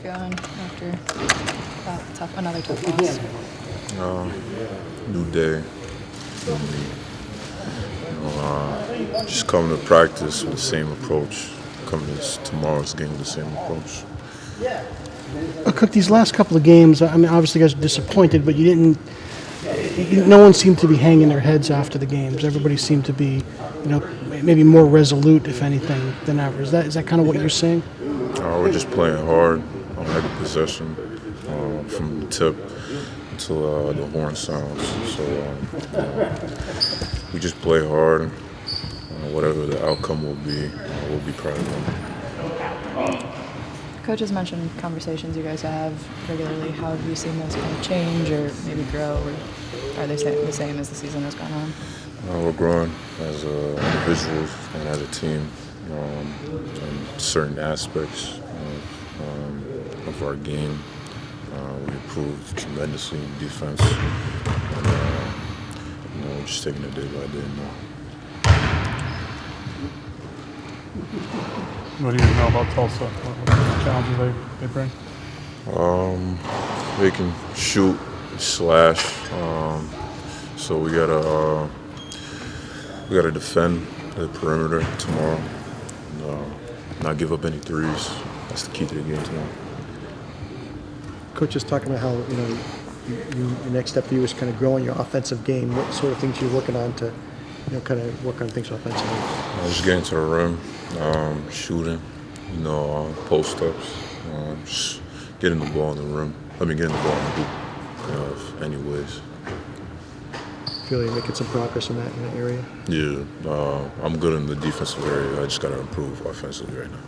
going after another tough loss? New day, new me. Just coming to practice with the same approach. Coming to tomorrow's game with the same approach. Cook, these last couple of games, I mean, obviously you guys are disappointed, but no one seemed to be hanging their heads after the games. Everybody seemed to be, maybe more resolute, if anything, than ever. Is that kind of what you're saying? We're just playing hard on every possession, from the tip until the horn sounds. So we just play hard. Whatever the outcome will be, we'll be proud of them. Coach has mentioned conversations you guys have regularly. How have you seen those kind of change or maybe grow? Or are they the same as the season has gone on? We're growing as individuals and as a team in certain aspects of our game. We improved tremendously in defense. And, we're just taking it day by day now. What do you know about Tulsa? What challenges they bring? They can shoot, slash. So we gotta defend the perimeter tomorrow. And, not give up any threes. That's the key to the game tomorrow. Coach is talking about how your next step for you is kind of growing your offensive game. What sort of things you're working on to kind of work on things offensively? Just getting to the rim, shooting, post-ups, just getting the ball in the rim. Getting the ball in the hoop, anyways. Feel you're making some progress in that area? Yeah, I'm good in the defensive area. I just got to improve offensively right now.